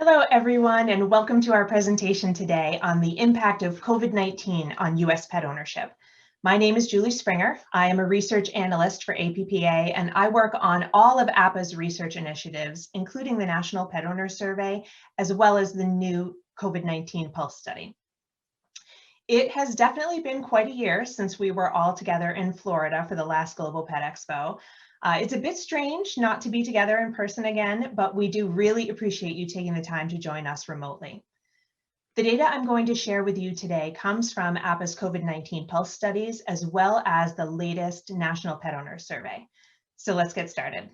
Hello, everyone, and welcome to our presentation today on the impact of COVID-19 on U.S. pet ownership. My name is Julie Springer. I am a research analyst for APPA, and I work on all of APPA's research initiatives, including the National Pet Owner Survey, as well as the new COVID-19 Pulse study. It has definitely been quite a year since we were all together in Florida for the last Global Pet Expo. It's a bit strange not to be together in person again, but we do really appreciate you taking the time to join us remotely. The data I'm going to share with you today comes from APPA's COVID-19 Pulse studies, as well as the latest National Pet Owner Survey. So let's get started.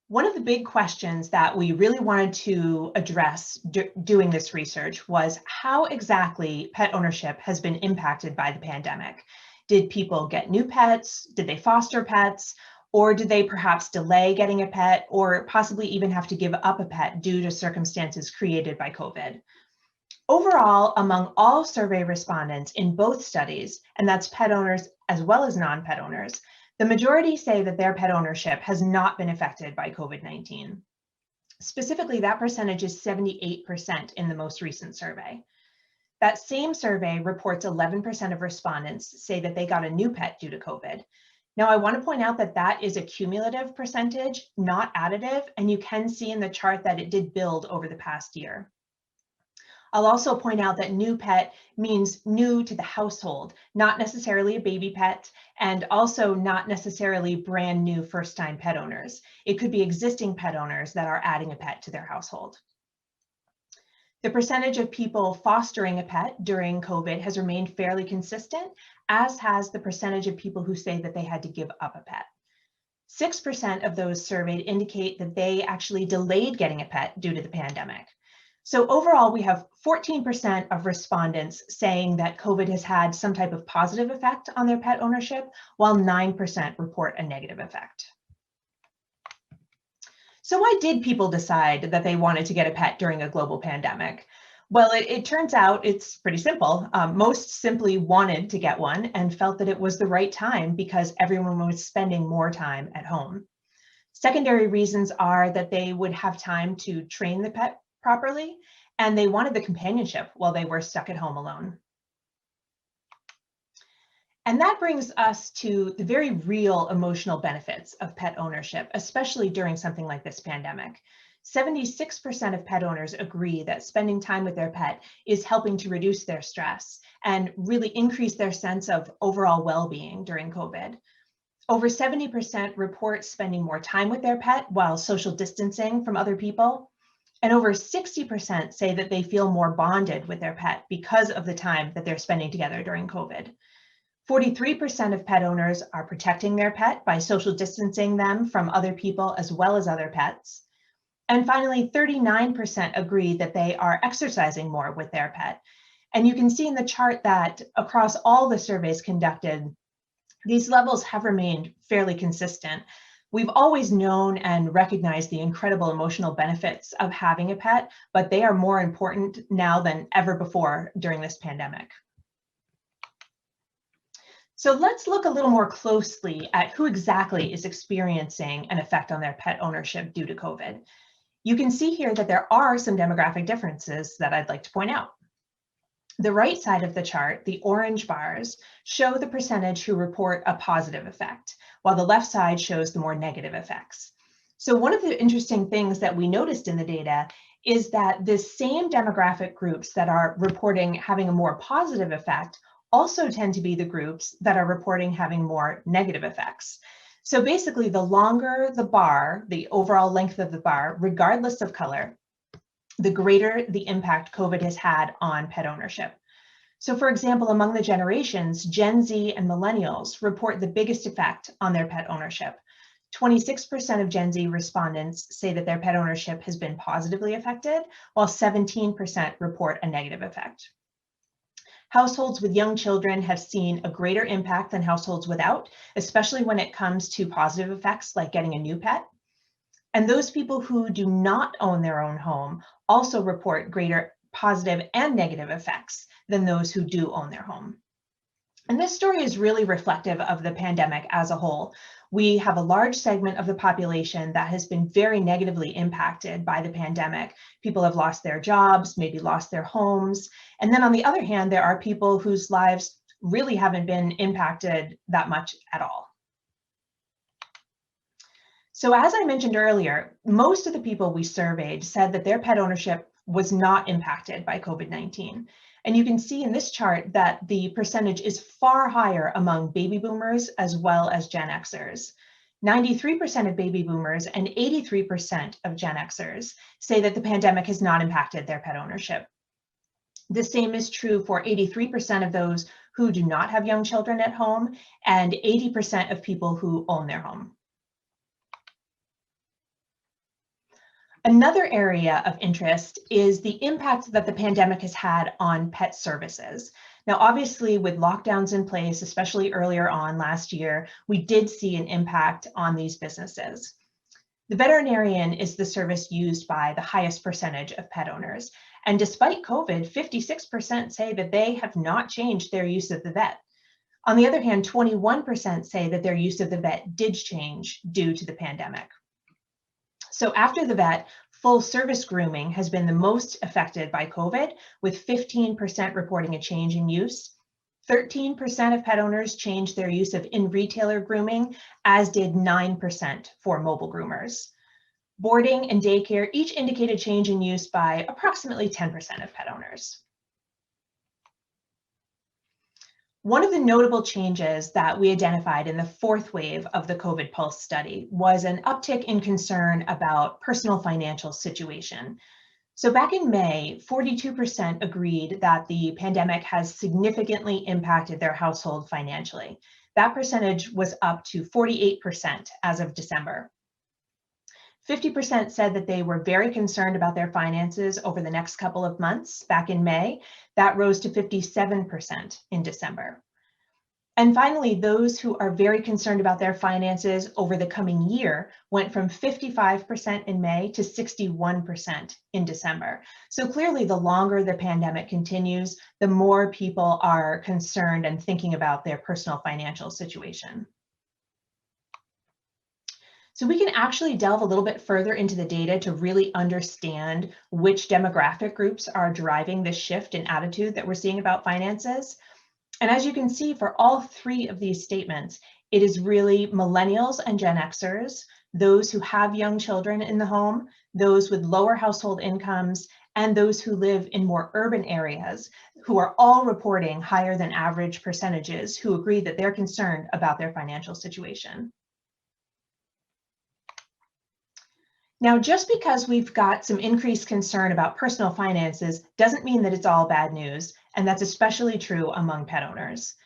One of the big questions that we really wanted to address doing this research was how exactly pet ownership has been impacted by the pandemic. Did people get new pets? Did they foster pets? Or did they perhaps delay getting a pet or possibly even have to give up a pet due to circumstances created by COVID? Overall, among all survey respondents in both studies, and that's pet owners as well as non-pet owners, the majority say that their pet ownership has not been affected by COVID-19. Specifically, that percentage is 78% in the most recent survey. That same survey reports 11% of respondents say that they got a new pet due to COVID. Now, I want to point out that that is a cumulative percentage, not additive, and you can see in the chart that it did build over the past year. I'll also point out that new pet means new to the household, not necessarily a baby pet, and also not necessarily brand new first-time pet owners. It could be existing pet owners that are adding a pet to their household. The percentage of people fostering a pet during COVID has remained fairly consistent, as has the percentage of people who say that they had to give up a pet. 6% of those surveyed indicate that they actually delayed getting a pet due to the pandemic. So overall, we have 14% of respondents saying that COVID has had some type of positive effect on their pet ownership, while 9% report a negative effect. So why did people decide that they wanted to get a pet during a global pandemic? Well, it turns out it's pretty simple. Most simply wanted to get one and felt that it was the right time because everyone was spending more time at home. Secondary reasons are that they would have time to train the pet properly, and they wanted the companionship while they were stuck at home alone. And that brings us to the very real emotional benefits of pet ownership, especially during something like this pandemic. 76% of pet owners agree that spending time with their pet is helping to reduce their stress and really increase their sense of overall well-being during COVID. Over 70% report spending more time with their pet while social distancing from other people. And over 60% say that they feel more bonded with their pet because of the time that they're spending together during COVID. 43% of pet owners are protecting their pet by social distancing them from other people as well as other pets. And finally, 39% agree that they are exercising more with their pet. And you can see in the chart that across all the surveys conducted, these levels have remained fairly consistent. We've always known and recognized the incredible emotional benefits of having a pet, but they are more important now than ever before during this pandemic. So let's look a little more closely at who exactly is experiencing an effect on their pet ownership due to COVID. You can see here that there are some demographic differences that I'd like to point out. The right side of the chart, the orange bars, show the percentage who report a positive effect, while the left side shows the more negative effects. So one of the interesting things that we noticed in the data is that the same demographic groups that are reporting having a more positive effect also tend to be the groups that are reporting having more negative effects. So basically, the longer the bar, the overall length of the bar, regardless of color, the greater the impact COVID has had on pet ownership. So for example, among the generations, Gen Z and millennials report the biggest effect on their pet ownership. 26% of Gen Z respondents say that their pet ownership has been positively affected, while 17% report a negative effect. Households with young children have seen a greater impact than households without, especially when it comes to positive effects like getting a new pet. And those people who do not own their own home also report greater positive and negative effects than those who do own their home. And this story is really reflective of the pandemic as a whole. We have a large segment of the population that has been very negatively impacted by the pandemic. People have lost their jobs, maybe lost their homes. And then on the other hand, there are people whose lives really haven't been impacted that much at all. So as I mentioned earlier, most of the people we surveyed said that their pet ownership was not impacted by COVID-19. And you can see in this chart that the percentage is far higher among baby boomers as well as Gen Xers. 93% of baby boomers and 83% of Gen Xers say that the pandemic has not impacted their pet ownership. The same is true for 83% of those who do not have young children at home and 80% of people who own their home. Another area of interest is the impact that the pandemic has had on pet services. Now, obviously, with lockdowns in place, especially earlier on last year, we did see an impact on these businesses. The veterinarian is the service used by the highest percentage of pet owners. And despite COVID, 56% say that they have not changed their use of the vet. On the other hand, 21% say that their use of the vet did change due to the pandemic. So after the vet, full service grooming has been the most affected by COVID, with 15% reporting a change in use. 13% of pet owners changed their use of in-retailer grooming, as did 9% for mobile groomers. Boarding and daycare each indicated change in use by approximately 10% of pet owners. One of the notable changes that we identified in the fourth wave of the COVID Pulse study was an uptick in concern about personal financial situation. So back in May, 42% agreed that the pandemic has significantly impacted their household financially. That percentage was up to 48% as of December. 50% said that they were very concerned about their finances over the next couple of months back in May. That rose to 57% in December. And finally, those who are very concerned about their finances over the coming year went from 55% in May to 61% in December. So clearly, the longer the pandemic continues, the more people are concerned and thinking about their personal financial situation. So we can actually delve a little bit further into the data to really understand which demographic groups are driving this shift in attitude that we're seeing about finances. And as you can see, for all three of these statements, it is really millennials and Gen Xers, those who have young children in the home, those with lower household incomes, and those who live in more urban areas, who are all reporting higher than average percentages who agree that they're concerned about their financial situation. Now, just because we've got some increased concern about personal finances doesn't mean that it's all bad news, and that's especially true among pet owners.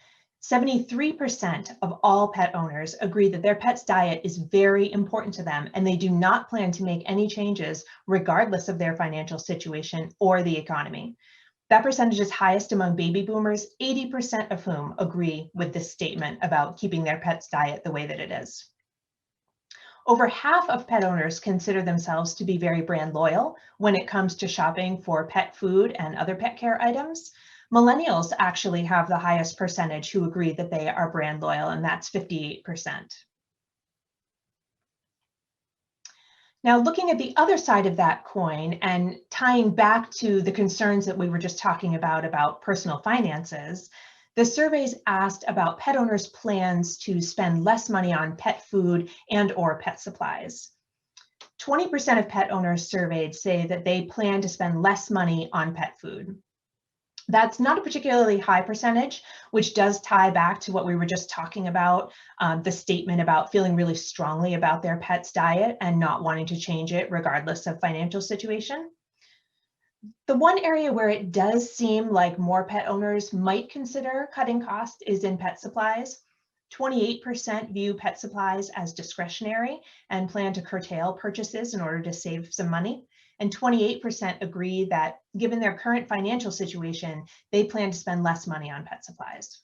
73% of all pet owners agree that their pet's diet is very important to them, and they do not plan to make any changes regardless of their financial situation or the economy. That percentage is highest among baby boomers, 80% of whom agree with this statement about keeping their pet's diet the way that it is. Over half of pet owners consider themselves to be very brand loyal when it comes to shopping for pet food and other pet care items. Millennials actually have the highest percentage who agree that they are brand loyal, and that's 58%. Now, looking at the other side of that coin and tying back to the concerns that we were just talking about personal finances, the surveys asked about pet owners' plans to spend less money on pet food and or pet supplies. 20% of pet owners surveyed say that they plan to spend less money on pet food. That's not a particularly high percentage, which does tie back to what we were just talking about, the statement about feeling really strongly about their pet's diet and not wanting to change it regardless of financial situation. The one area where it does seem like more pet owners might consider cutting costs is in pet supplies. 28% view pet supplies as discretionary and plan to curtail purchases in order to save some money. And 28% agree that given their current financial situation, they plan to spend less money on pet supplies.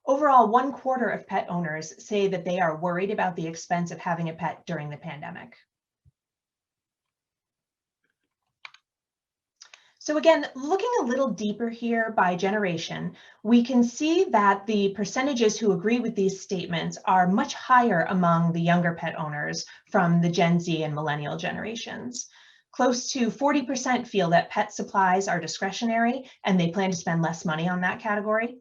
Overall, 1/4 of pet owners say that they are worried about the expense of having a pet during the pandemic. So again, looking a little deeper here by generation, we can see that the percentages who agree with these statements are much higher among the younger pet owners from the Gen Z and millennial generations. Close to 40% feel that pet supplies are discretionary and they plan to spend less money on that category.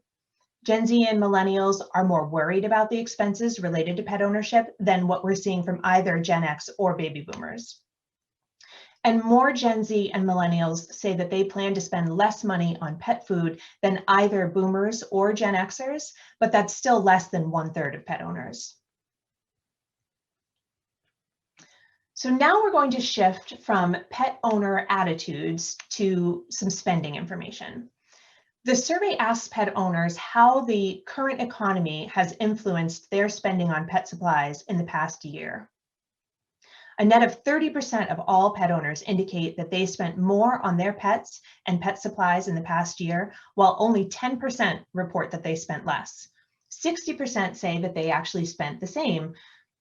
Gen Z and millennials are more worried about the expenses related to pet ownership than what we're seeing from either Gen X or baby boomers. And more Gen Z and millennials say that they plan to spend less money on pet food than either boomers or Gen Xers, but that's still less than 1/3 of pet owners. So now we're going to shift from pet owner attitudes to some spending information. The survey asks pet owners how the current economy has influenced their spending on pet supplies in the past year. A net of 30% of all pet owners indicate that they spent more on their pets and pet supplies in the past year, while only 10% report that they spent less. 60% say that they actually spent the same.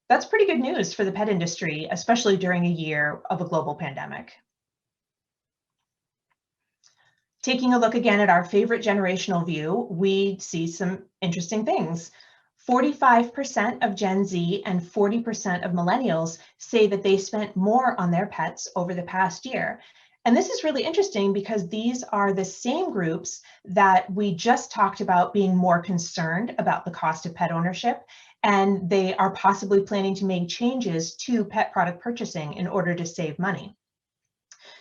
That's pretty good news for the pet industry, especially during a year of a global pandemic. Taking a look again at our favorite generational view, we see some interesting things. 45% of Gen Z and 40% of millennials say that they spent more on their pets over the past year. And this is really interesting because these are the same groups that we just talked about being more concerned about the cost of pet ownership, and they are possibly planning to make changes to pet product purchasing in order to save money.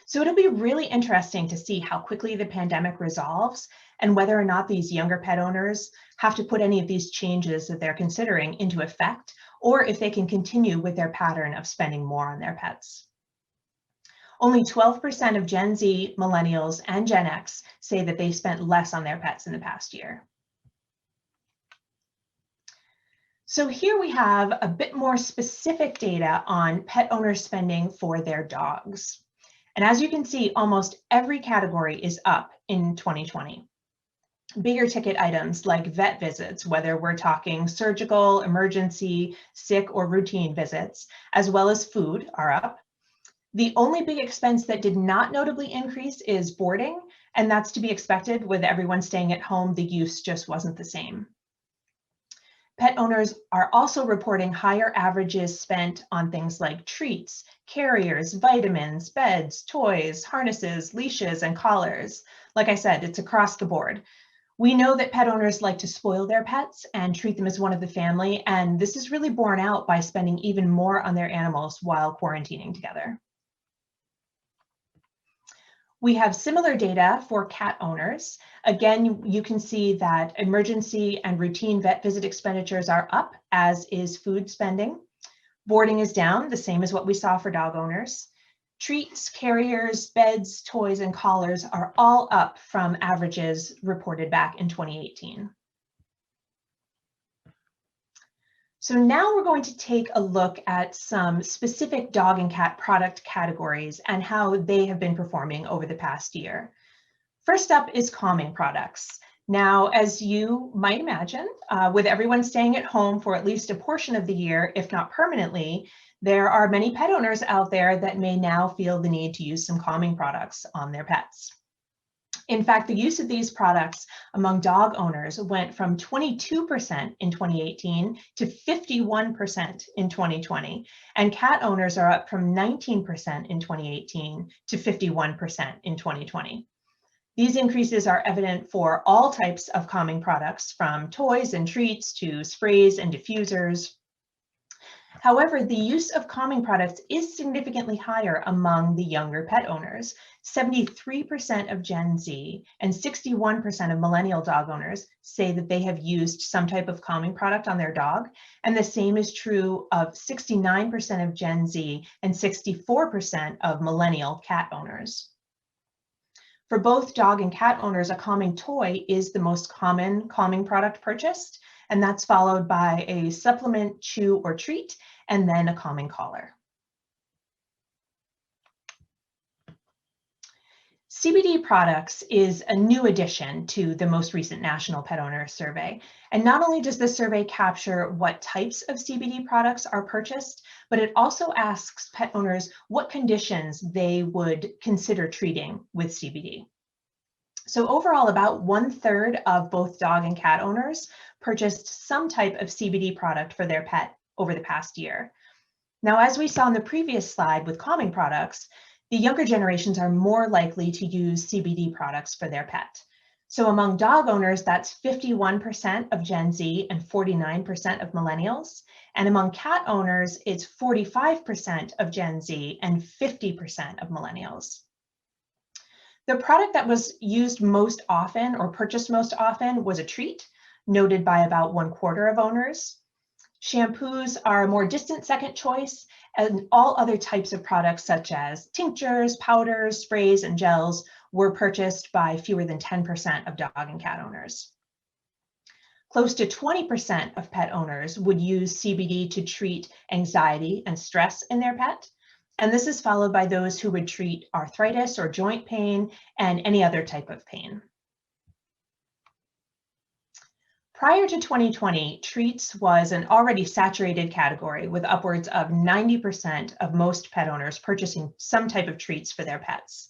So it'll be really interesting to see how quickly the pandemic resolves and whether or not these younger pet owners have to put any of these changes that they're considering into effect, or if they can continue with their pattern of spending more on their pets. Only 12% of Gen Z, millennials, and Gen X say that they spent less on their pets in the past year. So here we have a bit more specific data on pet owner spending for their dogs. And as you can see, almost every category is up in 2020. Bigger ticket items like vet visits, whether we're talking surgical, emergency, sick, or routine visits, as well as food, are up. The only big expense that did not notably increase is boarding, and that's to be expected. With everyone staying at home, the use just wasn't the same. Pet owners are also reporting higher averages spent on things like treats, carriers, vitamins, beds, toys, harnesses, leashes, and collars. Like I said, it's across the board. We know that pet owners like to spoil their pets and treat them as one of the family, and this is really borne out by spending even more on their animals while quarantining together. We have similar data for cat owners. Again, you can see that emergency and routine vet visit expenditures are up, as is food spending. Boarding is down, the same as what we saw for dog owners. Treats, carriers, beds, toys, and collars are all up from averages reported back in 2018. So now we're going to take a look at some specific dog and cat product categories and how they have been performing over the past year. First up is calming products. Now, as you might imagine, with everyone staying at home for at least a portion of the year, if not permanently, there are many pet owners out there that may now feel the need to use some calming products on their pets. In fact, the use of these products among dog owners went from 22% in 2018 to 51% in 2020, and cat owners are up from 19% in 2018 to 51% in 2020. These increases are evident for all types of calming products, from toys and treats to sprays and diffusers. However, the use of calming products is significantly higher among the younger pet owners. 73% of Gen Z and 61% of millennial dog owners say that they have used some type of calming product on their dog, and the same is true of 69% of Gen Z and 64% of millennial cat owners. For both dog and cat owners, a calming toy is the most common calming product purchased, and that's followed by a supplement, chew, or treat, and then a calming collar. CBD products is a new addition to the most recent National Pet Owner Survey. And not only does this survey capture what types of CBD products are purchased, but it also asks pet owners what conditions they would consider treating with CBD. So overall, about 1/3 of both dog and cat owners purchased some type of CBD product for their pet over the past year. Now, as we saw in the previous slide with calming products, the younger generations are more likely to use CBD products for their pet. So among dog owners, that's 51% of Gen Z and 49% of millennials. And among cat owners, it's 45% of Gen Z and 50% of millennials. The product that was used most often or purchased most often was a treat, noted by about 1/4 of owners. Shampoos are a more distant second choice, and all other types of products such as tinctures, powders, sprays, and gels were purchased by fewer than 10% of dog and cat owners. Close to 20% of pet owners would use CBD to treat anxiety and stress in their pet. And this is followed by those who would treat arthritis or joint pain and any other type of pain. Prior to 2020, treats was an already saturated category with upwards of 90% of most pet owners purchasing some type of treats for their pets.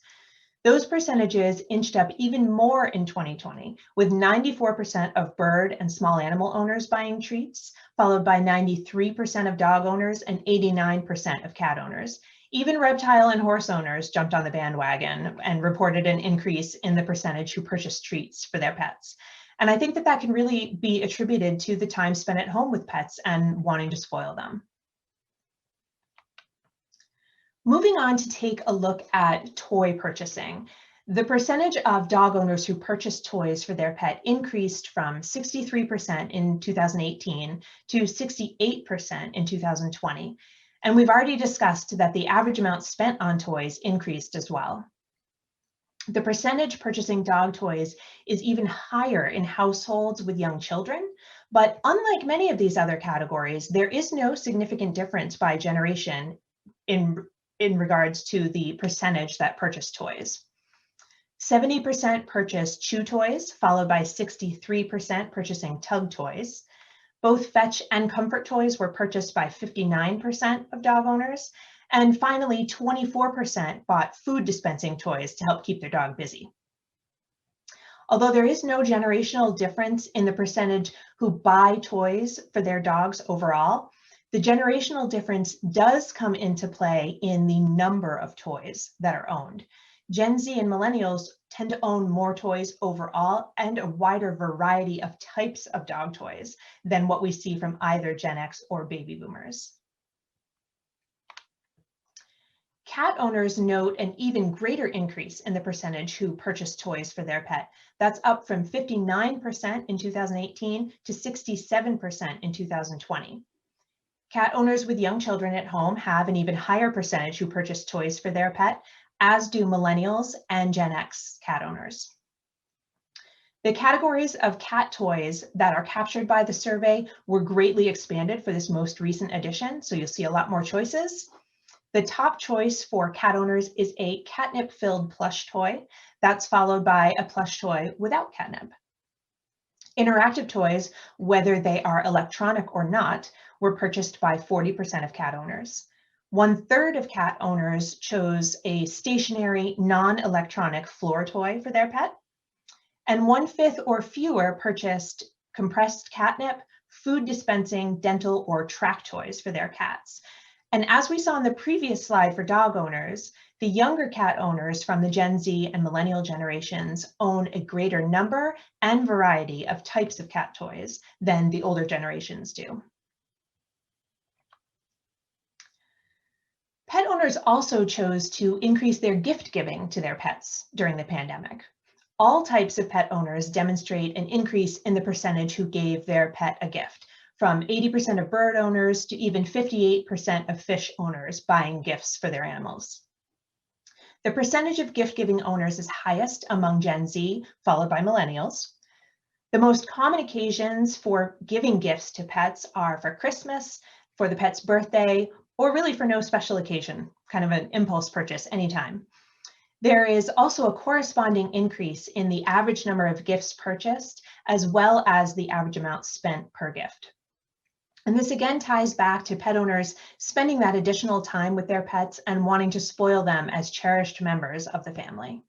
Those percentages inched up even more in 2020, with 94% of bird and small animal owners buying treats, followed by 93% of dog owners and 89% of cat owners. Even reptile and horse owners jumped on the bandwagon and reported an increase in the percentage who purchased treats for their pets. And I think that that can really be attributed to the time spent at home with pets and wanting to spoil them. Moving on to take a look at toy purchasing. The percentage of dog owners who purchased toys for their pet increased from 63% in 2018 to 68% in 2020. And we've already discussed that the average amount spent on toys increased as well. The percentage purchasing dog toys is even higher in households with young children, but unlike many of these other categories, there is no significant difference by generation in regards to the percentage that purchase toys. 70% purchased chew toys, followed by 63% purchasing tug toys. Both fetch and comfort toys were purchased by 59% of dog owners. And finally, 24% bought food dispensing toys to help keep their dog busy. Although there is no generational difference in the percentage who buy toys for their dogs overall, the generational difference does come into play in the number of toys that are owned. Gen Z and millennials tend to own more toys overall and a wider variety of types of dog toys than what we see from either Gen X or baby boomers. Cat owners note an even greater increase in the percentage who purchase toys for their pet. That's up from 59% in 2018 to 67% in 2020. Cat owners with young children at home have an even higher percentage who purchase toys for their pet, as do millennials and Gen X cat owners. The categories of cat toys that are captured by the survey were greatly expanded for this most recent edition, so you'll see a lot more choices. The top choice for cat owners is a catnip-filled plush toy. That's followed by a plush toy without catnip. Interactive toys, whether they are electronic or not, were purchased by 40% of cat owners. 1/3 of cat owners chose a stationary, non-electronic floor toy for their pet. And 1/5 or fewer purchased compressed catnip, food dispensing, dental, or track toys for their cats. And as we saw in the previous slide for dog owners, the younger cat owners from the Gen Z and millennial generations own a greater number and variety of types of cat toys than the older generations do. Pet owners also chose to increase their gift giving to their pets during the pandemic. All types of pet owners demonstrate an increase in the percentage who gave their pet a gift, from 80% of bird owners to even 58% of fish owners buying gifts for their animals. The percentage of gift-giving owners is highest among Gen Z, followed by millennials. The most common occasions for giving gifts to pets are for Christmas, for the pet's birthday, or really for no special occasion, kind of an impulse purchase anytime. There is also a corresponding increase in the average number of gifts purchased, as well as the average amount spent per gift. And this again ties back to pet owners spending that additional time with their pets and wanting to spoil them as cherished members of the family.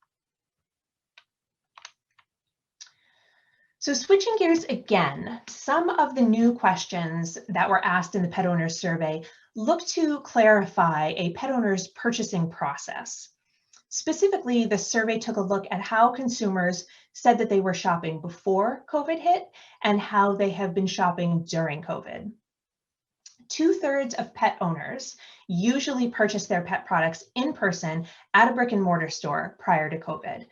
So switching gears again, some of the new questions that were asked in the pet owners survey look to clarify a pet owner's purchasing process. Specifically, the survey took a look at how consumers said that they were shopping before COVID hit and how they have been shopping during COVID. 2/3 of pet owners usually purchase their pet products in person at a brick and mortar store prior to COVID.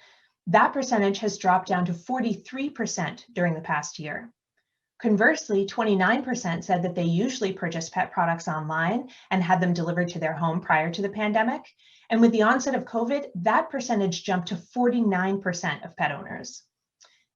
That percentage has dropped down to 43% during the past year. Conversely, 29% said that they usually purchase pet products online and had them delivered to their home prior to the pandemic. And with the onset of COVID, that percentage jumped to 49% of pet owners.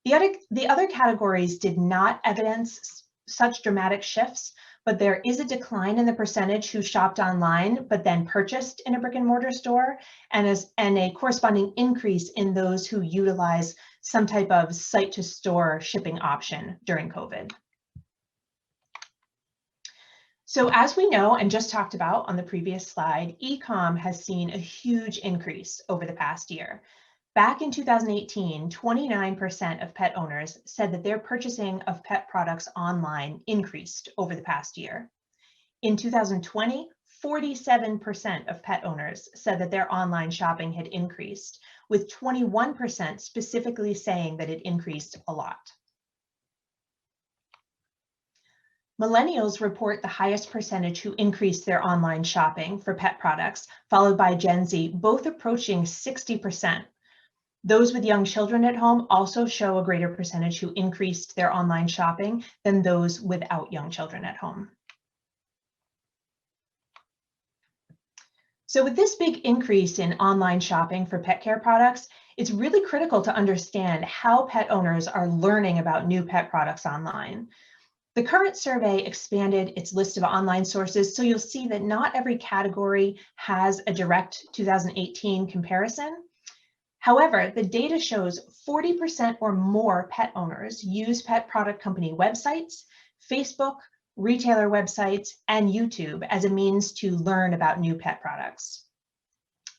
The other categories did not evidence such dramatic shifts, but there is a decline in the percentage who shopped online but then purchased in a brick and mortar store, and a corresponding increase in those who utilize some type of site to store shipping option during COVID. So as we know and just talked about on the previous slide, e-com has seen a huge increase over the past year. Back in 2018, 29% of pet owners said that their purchasing of pet products online increased over the past year. In 2020, 47% of pet owners said that their online shopping had increased, with 21% specifically saying that it increased a lot. Millennials report the highest percentage who increased their online shopping for pet products, followed by Gen Z, both approaching 60%. Those with young children at home also show a greater percentage who increased their online shopping than those without young children at home. So with this big increase in online shopping for pet care products, it's really critical to understand how pet owners are learning about new pet products online. The current survey expanded its list of online sources, so you'll see that not every category has a direct 2018 comparison. However, the data shows 40% or more pet owners use pet product company websites, Facebook, retailer websites, and YouTube as a means to learn about new pet products.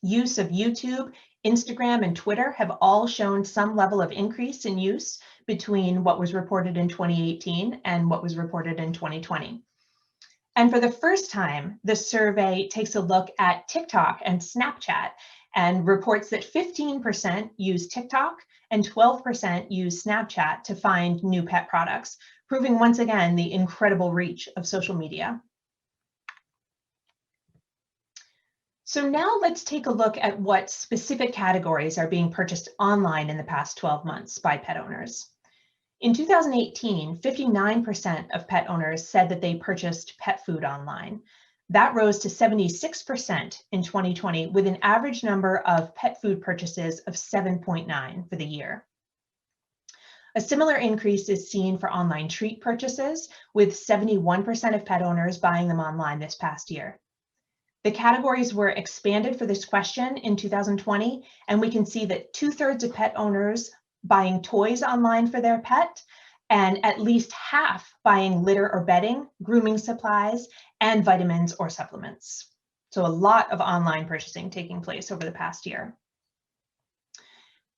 Use of YouTube, Instagram, and Twitter have all shown some level of increase in use between what was reported in 2018 and what was reported in 2020. And for the first time, the survey takes a look at TikTok and Snapchat and reports that 15% use TikTok and 12% use Snapchat to find new pet products, proving once again the incredible reach of social media. So now let's take a look at what specific categories are being purchased online in the past 12 months by pet owners. In 2018, 59% of pet owners said that they purchased pet food online. That rose to 76% in 2020, with an average number of pet food purchases of 7.9 for the year. A similar increase is seen for online treat purchases, with 71% of pet owners buying them online this past year. The categories were expanded for this question in 2020, and we can see that 2/3 of pet owners buying toys online for their pet, and at least half buying litter or bedding, grooming supplies, and vitamins or supplements. So a lot of online purchasing taking place over the past year.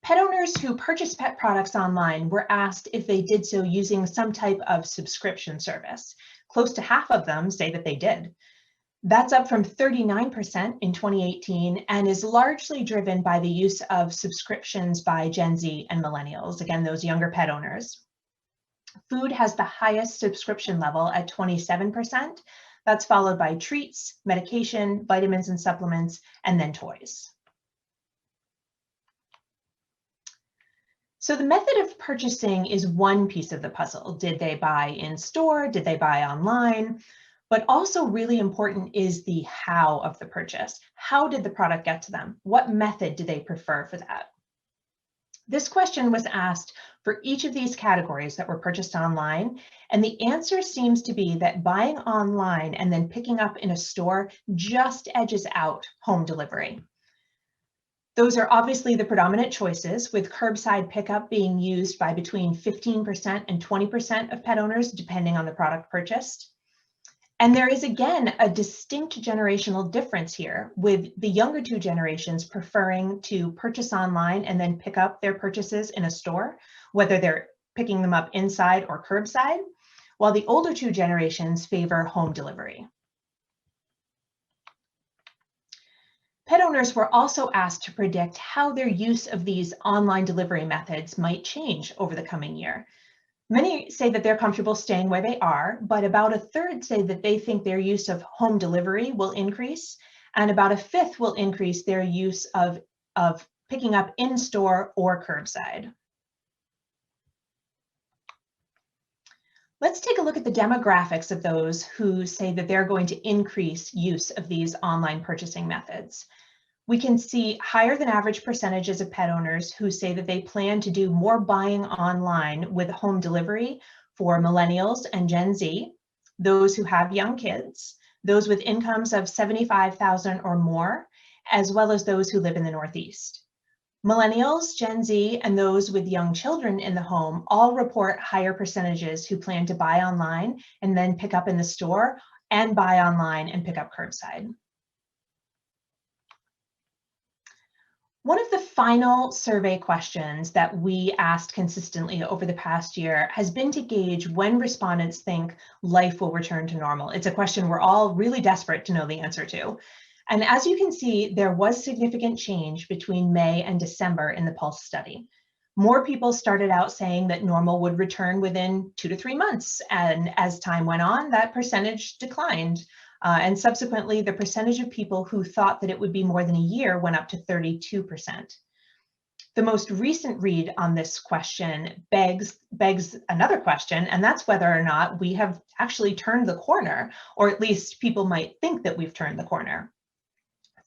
Pet owners who purchase pet products online were asked if they did so using some type of subscription service. Close to half of them say that they did. That's up from 39% in 2018 and is largely driven by the use of subscriptions by Gen Z and millennials, again, those younger pet owners. Food has the highest subscription level at 27%. That's followed by treats, medication, vitamins and supplements, and then toys. So the method of purchasing is one piece of the puzzle. Did they buy in store? Did they buy online? But also really important is the how of the purchase. How did the product get to them? What method do they prefer for that? This question was asked for each of these categories that were purchased online, and the answer seems to be that buying online and then picking up in a store just edges out home delivery. Those are obviously the predominant choices, with curbside pickup being used by between 15% and 20% of pet owners, depending on the product purchased. And there is, again, a distinct generational difference here, with the younger two generations preferring to purchase online and then pick up their purchases in a store, whether they're picking them up inside or curbside, while the older two generations favor home delivery. Pet owners were also asked to predict how their use of these online delivery methods might change over the coming year. Many say that they're comfortable staying where they are, but about a third say that they think their use of home delivery will increase, and about a fifth will increase their use of picking up in-store or curbside. Let's take a look at the demographics of those who say that they're going to increase use of these online purchasing methods. We can see higher than average percentages of pet owners who say that they plan to do more buying online with home delivery for millennials and Gen Z, those who have young kids, those with incomes of $75,000 or more, as well as those who live in the Northeast. Millennials, Gen Z, and those with young children in the home all report higher percentages who plan to buy online and then pick up in the store, and buy online and pick up curbside. One of the final survey questions that we asked consistently over the past year has been to gauge when respondents think life will return to normal. It's a question we're all really desperate to know the answer to. And as you can see, there was significant change between May and December in the Pulse study. More people started out saying that normal would return within 2 to 3 months. And as time went on, that percentage declined. And subsequently, the percentage of people who thought that it would be more than a year went up to 32%. The most recent read on this question begs another question, and that's whether or not we have actually turned the corner, or at least people might think that we've turned the corner.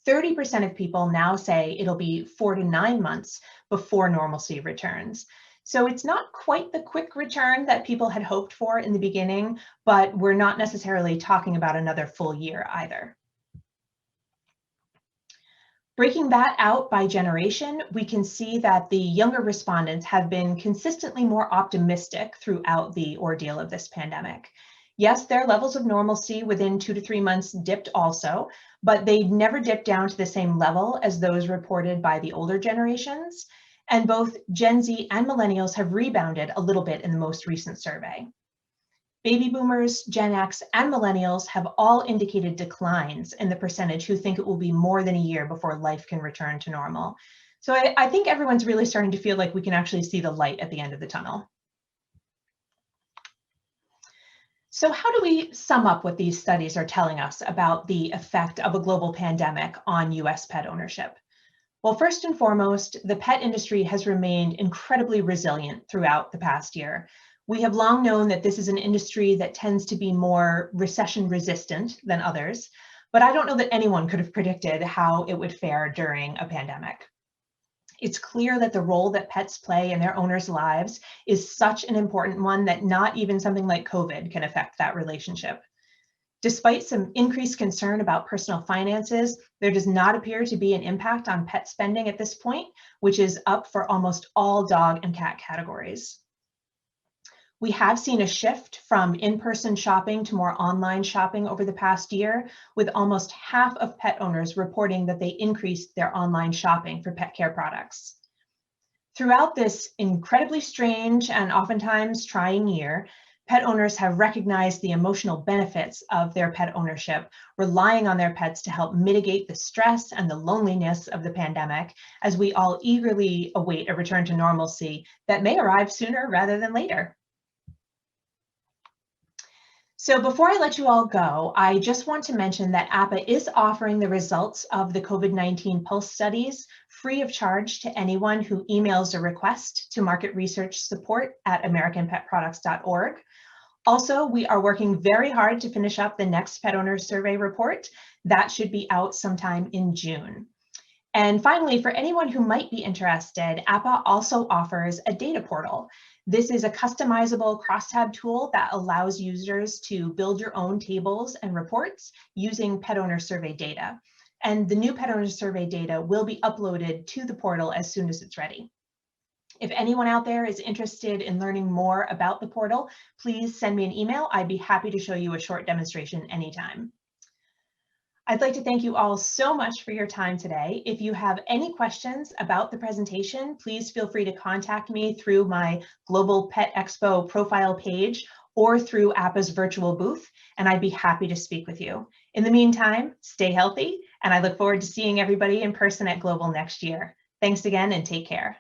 30% of people now say it'll be 4 to 9 months before normalcy returns. So it's not quite the quick return that people had hoped for in the beginning, but we're not necessarily talking about another full year either. Breaking that out by generation, we can see that the younger respondents have been consistently more optimistic throughout the ordeal of this pandemic. Yes, their levels of normalcy within 2 to 3 months dipped also, but they never dipped down to the same level as those reported by the older generations. And both Gen Z and millennials have rebounded a little bit in the most recent survey. Baby boomers, Gen X, and millennials have all indicated declines in the percentage who think it will be more than a year before life can return to normal. So I think everyone's really starting to feel like we can actually see the light at the end of the tunnel. So how do we sum up what these studies are telling us about the effect of a global pandemic on US pet ownership? Well, first and foremost, the pet industry has remained incredibly resilient throughout the past year. We have long known that this is an industry that tends to be more recession resistant than others, but I don't know that anyone could have predicted how it would fare during a pandemic. It's clear that the role that pets play in their owners' lives is such an important one that not even something like COVID can affect that relationship. Despite some increased concern about personal finances, there does not appear to be an impact on pet spending at this point, which is up for almost all dog and cat categories. We have seen a shift from in-person shopping to more online shopping over the past year, with almost half of pet owners reporting that they increased their online shopping for pet care products. Throughout this incredibly strange and oftentimes trying year, pet owners have recognized the emotional benefits of their pet ownership, relying on their pets to help mitigate the stress and the loneliness of the pandemic, as we all eagerly await a return to normalcy that may arrive sooner rather than later. So before I let you all go, I just want to mention that APPA is offering the results of the COVID-19 Pulse studies free of charge to anyone who emails a request to market research support at americanpetproducts.org. Also, we are working very hard to finish up the next pet owner survey report. That should be out sometime in June. And finally, for anyone who might be interested, APPA also offers a data portal. This is a customizable crosstab tool that allows users to build your own tables and reports using pet owner survey data. And the new pet owner survey data will be uploaded to the portal as soon as it's ready. If anyone out there is interested in learning more about the portal, please send me an email. I'd be happy to show you a short demonstration anytime. I'd like to thank you all so much for your time today. If you have any questions about the presentation, please feel free to contact me through my Global Pet Expo profile page or through APPA's virtual booth, and I'd be happy to speak with you. In the meantime, stay healthy, and I look forward to seeing everybody in person at Global next year. Thanks again and take care.